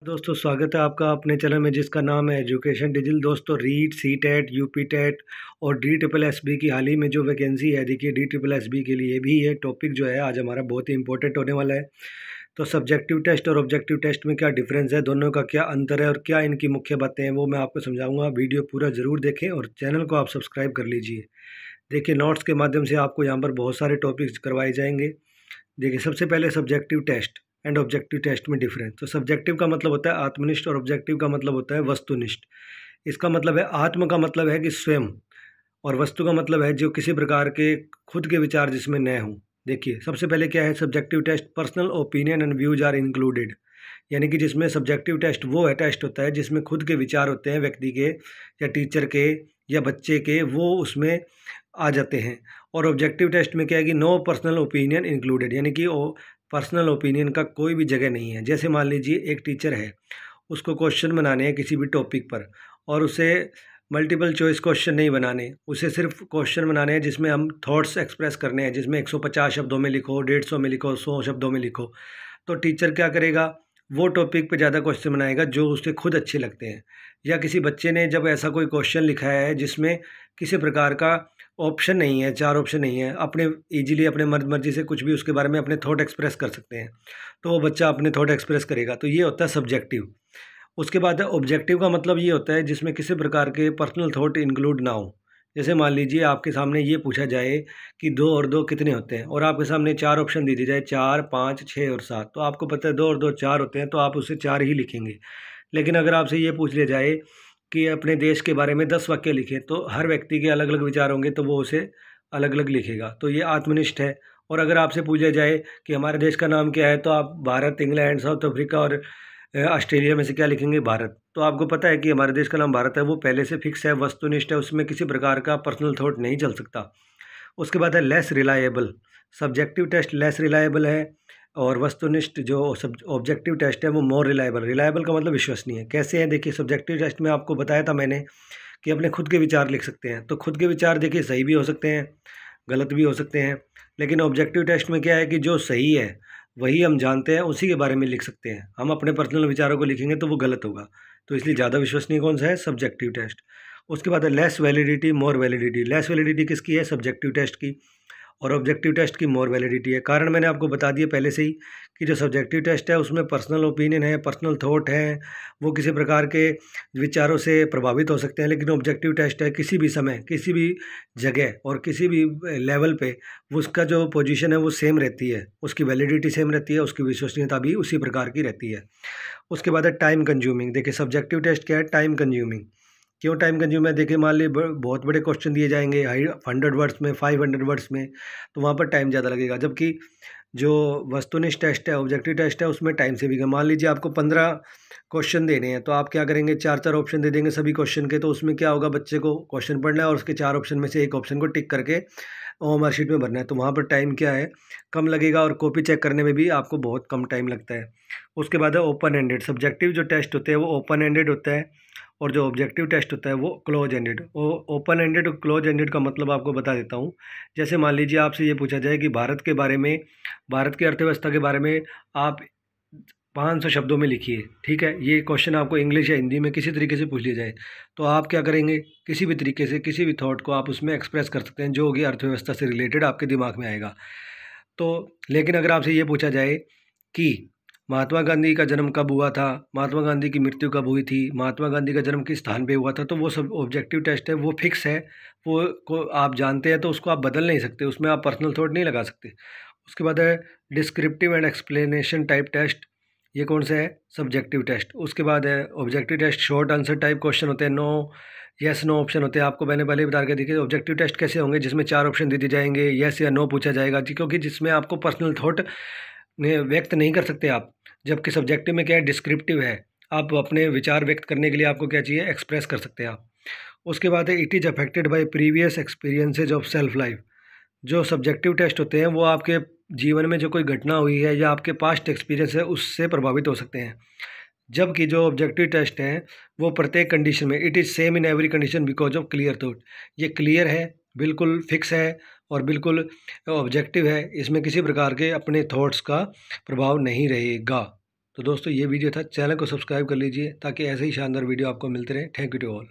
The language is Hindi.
दोस्तों स्वागत है आपका अपने चैनल में जिसका नाम है एजुकेशन डिजिटल। दोस्तों REET, CTET, UP TET और डी ट्रिपल एस बी की हाल ही में जो वैकेंसी है, देखिए डी ट्रिपल एस बी के लिए भी ये टॉपिक जो है आज हमारा बहुत ही इंपॉर्टेंट होने वाला है। तो सब्जेक्टिव टेस्ट और ऑब्जेक्टिव टेस्ट में क्या डिफरेंस है, दोनों का क्या अंतर है और क्या इनकी मुख्य बातें हैं वो मैं आपको समझाऊंगा। वीडियो पूरा ज़रूर देखें और चैनल को आप सब्सक्राइब कर लीजिए। देखिए नोट्स के माध्यम से आपको यहाँ पर बहुत सारे टॉपिक्स करवाए जाएंगे। देखिए सबसे पहले subjective test and objective test में डिफरेंस। तो सब्जेक्टिव का मतलब होता है आत्मनिष्ठ और ऑब्जेक्टिव का मतलब होता है वस्तुनिष्ठ। इसका मतलब है आत्म का मतलब है कि स्वयं, और वस्तु का मतलब है जो किसी प्रकार के खुद के विचार जिसमें न हों। देखिए सबसे पहले क्या है subjective test, personal opinion and views are included, यानी कि जिसमें सब्जेक्टिव टेस्ट वो है टेस्ट होता है जिसमें खुद के विचार होते हैं व्यक्ति के या टीचर के या बच्चे के, वो उसमें आ जाते हैं। और ऑब्जेक्टिव टेस्ट में क्या है कि नो पर्सनल ओपिनियन इंक्लूडेड, यानी कि पर्सनल ओपिनियन का कोई भी जगह नहीं है। जैसे मान लीजिए एक टीचर है, उसको क्वेश्चन बनाने हैं किसी भी टॉपिक पर और उसे मल्टीपल चॉइस क्वेश्चन नहीं बनाने, उसे सिर्फ क्वेश्चन बनाने हैं जिसमें हम थॉट्स एक्सप्रेस करने हैं, जिसमें 150 शब्दों में लिखो, 150 में लिखो, 100 शब्दों में लिखो। तो टीचर क्या करेगा, वो टॉपिक पे ज़्यादा क्वेश्चन बनाएगा जो उसे खुद अच्छे लगते हैं। या किसी बच्चे ने जब ऐसा कोई क्वेश्चन लिखा है जिसमें किसी प्रकार का ऑप्शन नहीं है, 4 ऑप्शन नहीं है, अपने ईजिली अपने मर्जी से कुछ भी उसके बारे में अपने थॉट एक्सप्रेस कर सकते हैं, तो वो बच्चा अपने थॉट एक्सप्रेस करेगा। तो ये होता है सब्जेक्टिव। उसके बाद है ऑब्जेक्टिव का मतलब ये होता है जिसमें किसी प्रकार के पर्सनल थॉट इंक्लूड ना हो। जैसे मान लीजिए आपके सामने ये पूछा जाए कि 2 और 2 कितने होते हैं और आपके सामने 4 ऑप्शन दे दी जाए, 4, 5, 6 और 7। तो आपको पता है 2 और 2 4 होते हैं, तो आप उसे 4 ही लिखेंगे। लेकिन अगर आपसे ये पूछ लिया जाए कि अपने देश के बारे में 10 वाक्य लिखें, तो हर व्यक्ति के अलग अलग विचार होंगे, तो वो उसे अलग अलग लिखेगा। तो ये आत्मनिष्ठ है। और अगर आपसे पूछ लिया जाए कि हमारे देश का नाम क्या है, तो आप भारत, इंग्लैंड, साउथ अफ्रीका और ऑस्ट्रेलिया में से क्या लिखेंगे, भारत। तो आपको पता है कि हमारे देश का नाम भारत है, वो पहले से फिक्स है, वस्तुनिष्ठ है, उसमें किसी प्रकार का पर्सनल थॉट नहीं चल सकता। उसके बाद है less reliable. Subjective test less reliable है और वस्तुनिष्ठ जो सब ऑब्जेक्टिव टेस्ट है वो मोर रिलायबल। रिलायबल का मतलब विश्वसनीय। कैसे है, देखिए सब्जेक्टिव टेस्ट में आपको बताया था मैंने कि अपने खुद के विचार लिख सकते हैं। तो खुद के विचार देखिए सही भी हो सकते हैं, गलत भी हो सकते हैं। लेकिन ऑब्जेक्टिव टेस्ट में क्या है कि जो सही है वही हम जानते हैं, उसी के बारे में लिख सकते हैं। हम अपने पर्सनल विचारों को लिखेंगे तो वो गलत होगा। तो इसलिए ज़्यादा विश्वसनीय कौन सा है, सब्जेक्टिव टेस्ट। उसके बाद है लेस वैलिडिटी मोर वैलिडिटी। लेस वैलिडिटी किसकी है, सब्जेक्टिव टेस्ट की, और ऑब्जेक्टिव टेस्ट की मोर वैलिडिटी है। कारण मैंने आपको बता दिया पहले से ही कि जो सब्जेक्टिव टेस्ट है उसमें पर्सनल ओपिनियन है, पर्सनल थॉट है, वो किसी प्रकार के विचारों से प्रभावित हो सकते हैं। लेकिन ऑब्जेक्टिव टेस्ट है किसी भी समय, किसी भी जगह और किसी भी लेवल पे उसका जो पोजीशन है वो सेम रहती है, उसकी वैलिडिटी सेम रहती है, उसकी विश्वसनीयता भी उसी प्रकार की रहती है। उसके बाद है टाइम कंज्यूमिंग। देखिए सब्जेक्टिव टेस्ट क्या है, टाइम कंज्यूमिंग। क्यों टाइम कंज्यूम है, देखिए मान ली बहुत बड़े क्वेश्चन दिए जाएंगे 100 वर्ड्स में, 500 वर्ड्स में, तो वहाँ पर टाइम ज़्यादा लगेगा। जबकि जो वस्तुनिष्ठ टेस्ट है, ऑब्जेक्टिव टेस्ट है, उसमें टाइम से भी कम। मान लीजिए आपको 15 क्वेश्चन देने हैं, तो आप क्या करेंगे, 4 ऑप्शन दे देंगे सभी क्वेश्चन के। तो उसमें क्या होगा, बच्चे को क्वेश्चन पढ़ना है और उसके 4 ऑप्शन में से एक ऑप्शन को टिक करके मार्कशीट शीट में भरना है। तो वहाँ पर टाइम क्या है, कम लगेगा, और कॉपी चेक करने में भी आपको बहुत कम टाइम लगता है। उसके बाद है ओपन एंडेड। सब्जेक्टिव जो टेस्ट होते हैं वो ओपन एंडेड होता है और जो ऑब्जेक्टिव टेस्ट होता है वो क्लोज एंडेड। ओपन एंडेड और क्लोज एंडेड का मतलब आपको बता देता हूँ। जैसे मान लीजिए आपसे ये पूछा जाए कि भारत के बारे में, भारत की अर्थव्यवस्था के बारे में आप 500 शब्दों में लिखिए, ठीक है। ये क्वेश्चन आपको इंग्लिश या हिंदी में किसी तरीके से पूछ लिया जाए, तो आप क्या करेंगे, किसी भी तरीके से किसी भी थॉट को आप उसमें एक्सप्रेस कर सकते हैं जो होगी अर्थव्यवस्था से रिलेटेड आपके दिमाग में आएगा। तो लेकिन अगर आपसे ये पूछा जाए कि महात्मा गांधी का जन्म कब हुआ था, महात्मा गांधी की मृत्यु कब हुई थी, महात्मा गांधी का जन्म किस स्थान पे हुआ था, तो वो सब ऑब्जेक्टिव टेस्ट है, वो फिक्स है, वो को आप जानते हैं, तो उसको आप बदल नहीं सकते, उसमें आप पर्सनल थॉट नहीं लगा सकते। उसके बाद है descriptive and explanation type test. ये कौन सा है, सब्जेक्टिव टेस्ट। उसके बाद है objective test, short answer type question होते हैं, नो यस नो ऑप्शन होते हैं। आपको मैंने पहले ही बता के देखिए ऑब्जेक्टिव टेस्ट कैसे होंगे, जिसमें 4 ऑप्शन दे दिए जाएंगे, यस या नो पूछा जाएगा जी, क्योंकि जिसमें आपको पर्सनल थॉट व्यक्त नहीं कर सकते आप। जबकि सब्जेक्टिव में क्या है, डिस्क्रिप्टिव है, आप अपने विचार व्यक्त करने के लिए आपको क्या चाहिए, एक्सप्रेस कर सकते हैं आप। उसके बाद है it is affected by previous experiences of self life. जो सब्जेक्टिव टेस्ट होते हैं वो आपके जीवन में जो कोई घटना हुई है या आपके पास्ट एक्सपीरियंस है उससे प्रभावित हो सकते हैं। जबकि जो ऑब्जेक्टिव टेस्ट हैं वो प्रत्येक कंडीशन में, it is same in every condition because of clear thought. ये क्लियर है, बिल्कुल फिक्स है और बिल्कुल ऑब्जेक्टिव है, इसमें किसी प्रकार के अपने थॉट्स का प्रभाव नहीं रहेगा। तो दोस्तों ये वीडियो था, चैनल को सब्सक्राइब कर लीजिए ताकि ऐसे ही शानदार वीडियो आपको मिलते रहे। Thank you to all.